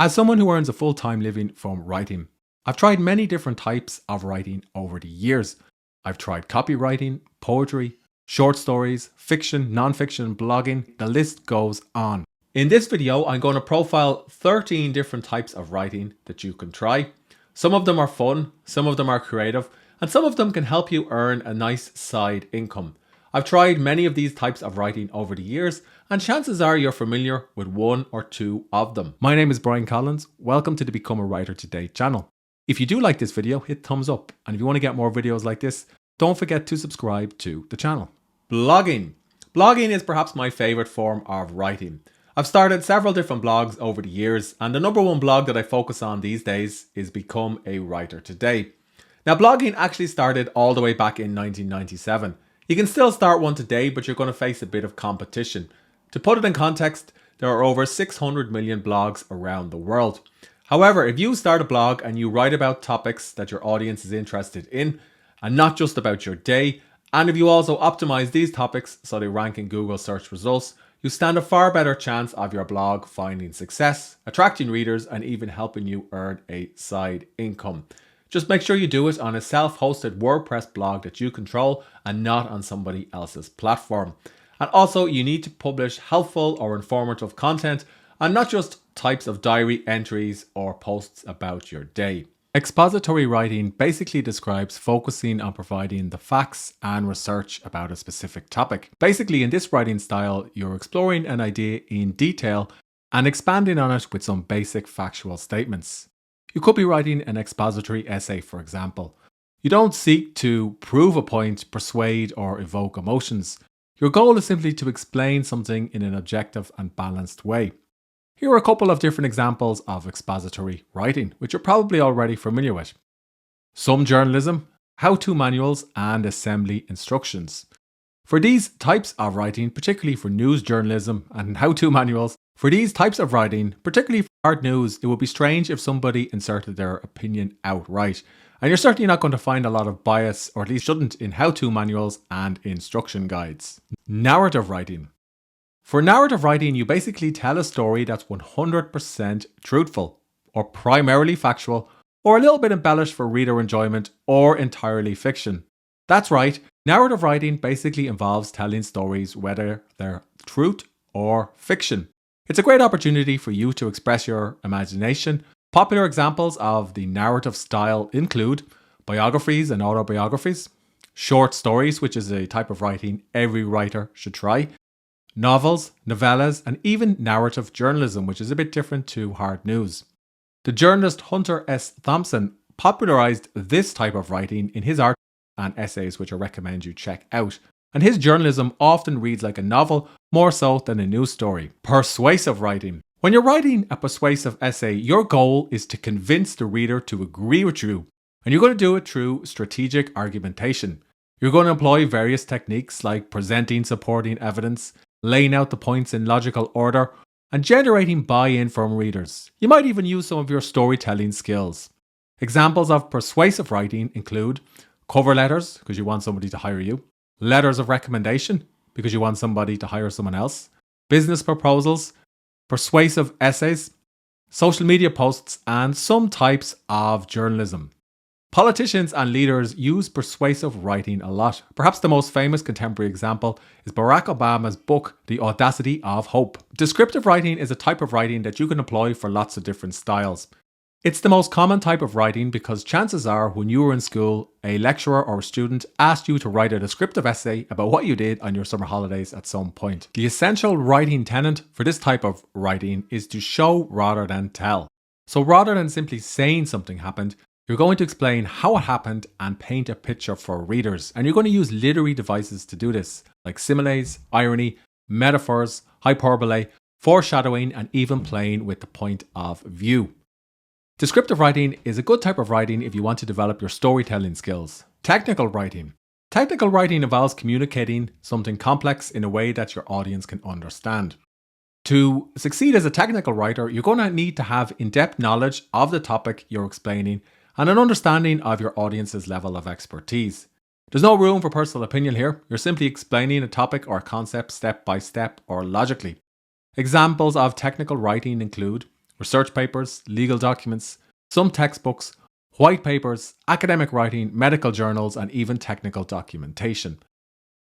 As someone who earns a full-time living from writing, I've tried many different types of writing over the years. I've tried copywriting, poetry, short stories, fiction, non-fiction, blogging, the list goes on. In this video, I'm going to profile 13 different types of writing that you can try. Some of them are fun, some of them are creative, and some of them can help you earn a nice side income. I've tried many of these types of writing over the years, and chances are you're familiar with one or two of them. My name is Brian Collins. Welcome to the Become a Writer Today channel. If you do like this video, hit thumbs up. And if you want to get more videos like this, don't forget to subscribe to the channel. Blogging. Blogging is perhaps my favorite form of writing. I've started several different blogs over the years, and the number one blog that I focus on these days is Become a Writer Today. Now, blogging actually started all the way back in 1997. You can still start one today, but you're going to face a bit of competition. To put it in context, there are over 600 million blogs around the world. However, if you start a blog and you write about topics that your audience is interested in, and not just about your day, and if you also optimize these topics so they rank in Google search results, you stand a far better chance of your blog finding success, attracting readers, and even helping you earn a side income. Just make sure you do it on a self-hosted WordPress blog that you control and not on somebody else's platform. And also, you need to publish helpful or informative content and not just types of diary entries or posts about your day. Expository writing basically describes focusing on providing the facts and research about a specific topic. Basically, in this writing style, you're exploring an idea in detail and expanding on it with some basic factual statements. You could be writing an expository essay, for example. You don't seek to prove a point, persuade, or evoke emotions. Your goal is simply to explain something in an objective and balanced way. Here are a couple of different examples of expository writing, which you're probably already familiar with. Some journalism, how-to manuals, and assembly instructions. For these types of writing, particularly for news journalism and how-to manuals, for these types of writing, particularly for hard news, it would be strange if somebody inserted their opinion outright. And you're certainly not going to find a lot of bias, or at least shouldn't, in how-to manuals and instruction guides. Narrative writing. For narrative writing, you basically tell a story that's 100% truthful, or primarily factual, or a little bit embellished for reader enjoyment, or entirely fiction. That's right, narrative writing basically involves telling stories whether they're truth or fiction. It's a great opportunity for you to express your imagination. Popular examples of the narrative style include biographies and autobiographies, short stories, which is a type of writing every writer should try, novels, novellas, and even narrative journalism, which is a bit different to hard news. The journalist Hunter S. Thompson popularized this type of writing in his articles and essays, which I recommend you check out. And his journalism often reads like a novel, more so than a news story. Persuasive writing. When you're writing a persuasive essay, your goal is to convince the reader to agree with you. And you're going to do it through strategic argumentation. You're going to employ various techniques like presenting supporting evidence, laying out the points in logical order, and generating buy-in from readers. You might even use some of your storytelling skills. Examples of persuasive writing include cover letters, because you want somebody to hire you, letters of recommendation, because you want somebody to hire someone else, business proposals, persuasive essays, social media posts, and some types of journalism. Politicians and leaders use persuasive writing a lot. Perhaps the most famous contemporary example is Barack Obama's book, The Audacity of Hope. Descriptive writing is a type of writing that you can employ for lots of different styles. It's the most common type of writing because chances are when you were in school, a lecturer or a student asked you to write a descriptive essay about what you did on your summer holidays at some point. The essential writing tenet for this type of writing is to show rather than tell. So rather than simply saying something happened, you're going to explain how it happened and paint a picture for readers. And you're going to use literary devices to do this, like similes, irony, metaphors, hyperbole, foreshadowing, and even playing with the point of view. Descriptive writing is a good type of writing if you want to develop your storytelling skills. Technical writing. Technical writing involves communicating something complex in a way that your audience can understand. To succeed as a technical writer, you're going to need to have in-depth knowledge of the topic you're explaining and an understanding of your audience's level of expertise. There's no room for personal opinion here. You're simply explaining a topic or concept step by step or logically. Examples of technical writing include research papers, legal documents, some textbooks, white papers, academic writing, medical journals, and even technical documentation.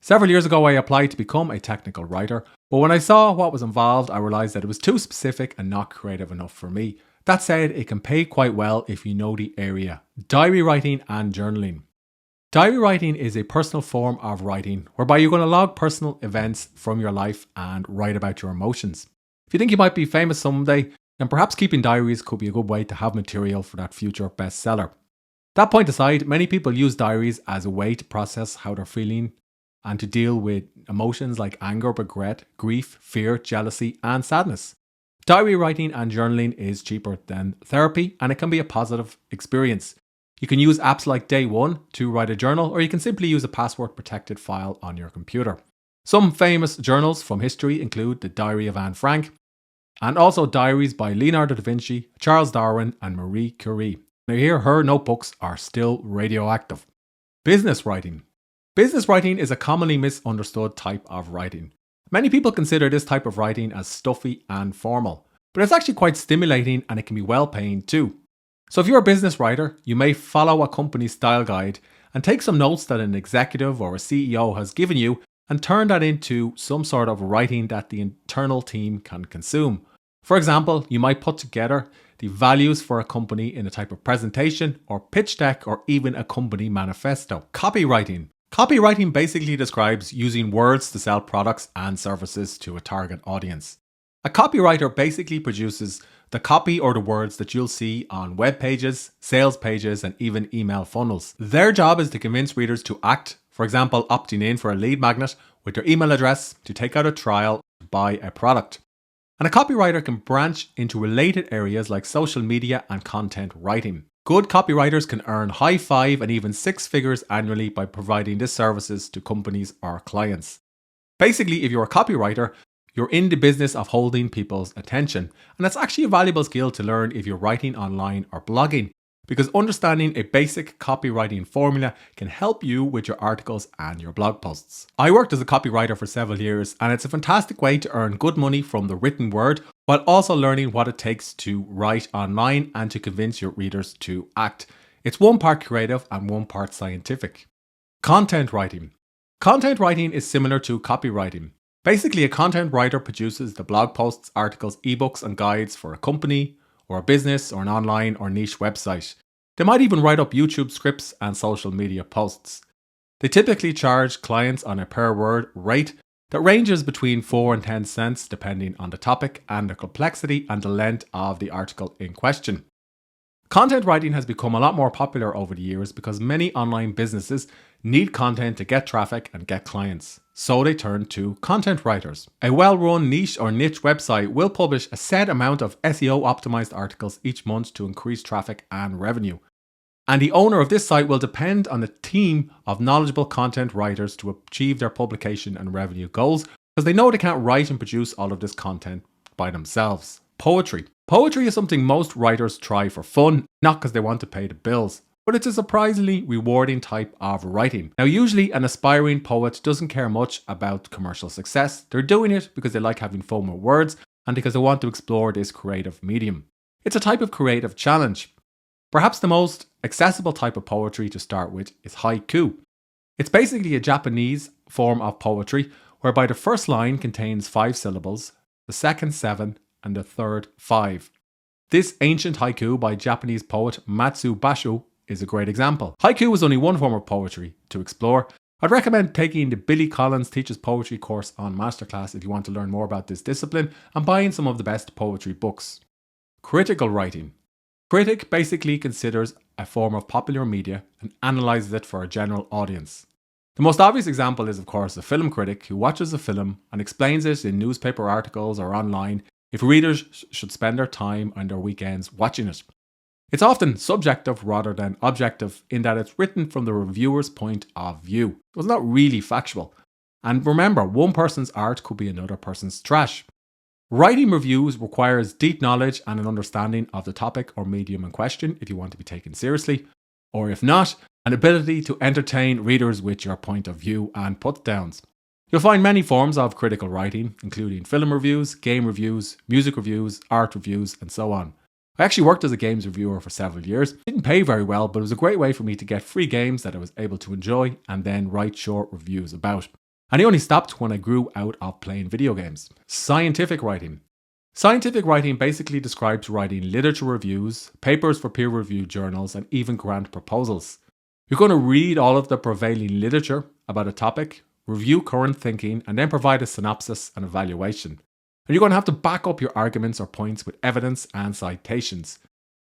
Several years ago, I applied to become a technical writer, but when I saw what was involved, I realised that it was too specific and not creative enough for me. That said, it can pay quite well if you know the area. Diary writing and journaling. Diary writing is a personal form of writing whereby you're going to log personal events from your life and write about your emotions. If you think you might be famous someday, then perhaps keeping diaries could be a good way to have material for that future bestseller. That point aside, many people use diaries as a way to process how they're feeling and to deal with emotions like anger, regret, grief, fear, jealousy, and sadness. Diary writing and journaling is cheaper than therapy, and it can be a positive experience. You can use apps like Day One to write a journal, or you can simply use a password-protected file on your computer. Some famous journals from history include the Diary of Anne Frank, and also diaries by Leonardo da Vinci, Charles Darwin, and Marie Curie. Now here, her notebooks are still radioactive. Business writing. Business writing is a commonly misunderstood type of writing. Many people consider this type of writing as stuffy and formal, but it's actually quite stimulating and it can be well paying too. So if you're a business writer, you may follow a company's style guide and take some notes that an executive or a CEO has given you and turn that into some sort of writing that the internal team can consume. For example, you might put together the values for a company in a type of presentation or pitch deck or even a company manifesto. Copywriting. Copywriting basically describes using words to sell products and services to a target audience. A copywriter basically produces the copy or the words that you'll see on web pages, sales pages, and even email funnels. Their job is to convince readers to act, for example, opting in for a lead magnet with their email address to take out a trial to buy a product. And a copywriter can branch into related areas like social media and content writing. Good copywriters can earn high 5 and even 6 figures annually by providing these services to companies or clients. Basically, if you're a copywriter, you're in the business of holding people's attention. And that's actually a valuable skill to learn if you're writing online or blogging, because understanding a basic copywriting formula can help you with your articles and your blog posts. I worked as a copywriter for several years, and it's a fantastic way to earn good money from the written word, while also learning what it takes to write online and to convince your readers to act. It's one part creative and one part scientific. Content writing. Content writing is similar to copywriting. Basically, a content writer produces the blog posts, articles, ebooks, and guides for a company, or a business, or an online or niche website. They might even write up YouTube scripts and social media posts. They typically charge clients on a per word rate that ranges between 4 and 10 cents depending on the topic and the complexity and the length of the article in question. Content writing has become a lot more popular over the years because many online businesses need content to get traffic and get clients. So they turn to content writers. A well-run niche or niche website will publish a set amount of SEO optimized articles each month to increase traffic and revenue. And the owner of this site will depend on a team of knowledgeable content writers to achieve their publication and revenue goals, because they know they can't write and produce all of this content by themselves. Poetry. Poetry is something most writers try for fun, not because they want to pay the bills. But it's a surprisingly rewarding type of writing. Now, usually an aspiring poet doesn't care much about commercial success. They're doing it because they like having fun with words and because they want to explore this creative medium. It's a type of creative challenge. Perhaps the most accessible type of poetry to start with is haiku. It's basically a Japanese form of poetry whereby the first line contains 5 syllables, the second 7, and the third 5. This ancient haiku by Japanese poet Matsu Basho is a great example. Haiku is only one form of poetry to explore. I'd recommend taking the Billy Collins Teaches Poetry course on Masterclass if you want to learn more about this discipline and buying some of the best poetry books. Critical writing. Critic basically considers a form of popular media and analyzes it for a general audience. The most obvious example is, of course, a film critic who watches a film and explains it in newspaper articles or online if readers should spend their time and their weekends watching it. It's often subjective rather than objective in that it's written from the reviewer's point of view. It's not really factual. And remember, one person's art could be another person's trash. Writing reviews requires deep knowledge and an understanding of the topic or medium in question if you want to be taken seriously, or if not, an ability to entertain readers with your point of view and put downs. You'll find many forms of critical writing, including film reviews, game reviews, music reviews, art reviews, and so on. I actually worked as a games reviewer for several years. Didn't pay very well, but it was a great way for me to get free games that I was able to enjoy and then write short reviews about. And I only stopped when I grew out of playing video games. Scientific writing. Scientific writing basically describes writing literature reviews, papers for peer-reviewed journals, and even grant proposals. You're going to read all of the prevailing literature about a topic, review current thinking, and then provide a synopsis and evaluation. And you're going to have to back up your arguments or points with evidence and citations.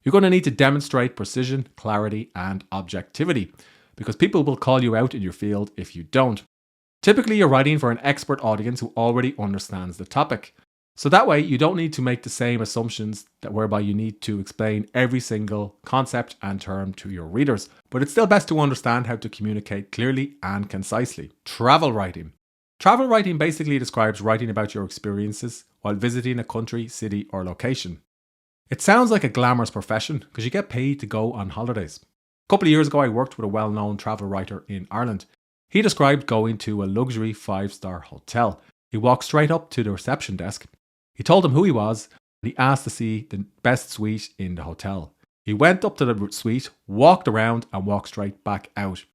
You're going to need to demonstrate precision, clarity, and objectivity, because people will call you out in your field if you don't. Typically, you're writing for an expert audience who already understands the topic. So that way, you don't need to make the same assumptions whereby you need to explain every single concept and term to your readers. But it's still best to understand how to communicate clearly and concisely. Travel writing. Travel writing basically describes writing about your experiences while visiting a country, city, or location. It sounds like a glamorous profession because you get paid to go on holidays. A couple of years ago, I worked with a well-known travel writer in Ireland. He described going to a luxury 5-star hotel. He walked straight up to the reception desk. He told him who he was, and he asked to see the best suite in the hotel. He went up to the suite, walked around, and walked straight back out.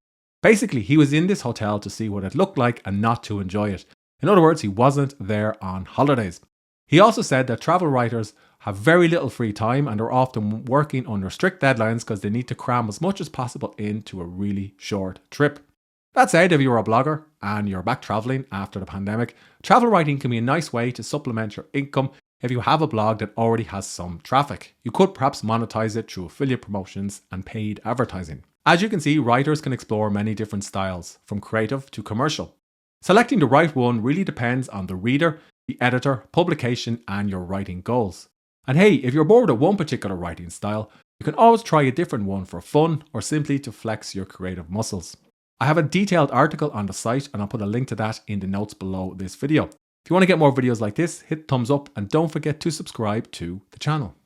Basically, he was in this hotel to see what it looked like and not to enjoy it. In other words, he wasn't there on holidays. He also said that travel writers have very little free time and are often working under strict deadlines because they need to cram as much as possible into a really short trip. That said, if you're a blogger and you're back traveling after the pandemic, travel writing can be a nice way to supplement your income if you have a blog that already has some traffic. You could perhaps monetize it through affiliate promotions and paid advertising. As you can see, writers can explore many different styles, from creative to commercial. Selecting the right one really depends on the reader, the editor, publication, and your writing goals. And hey, if you're bored of one particular writing style, you can always try a different one for fun or simply to flex your creative muscles. I have a detailed article on the site and I'll put a link to that in the notes below this video. If you want to get more videos like this, hit thumbs up and don't forget to subscribe to the channel.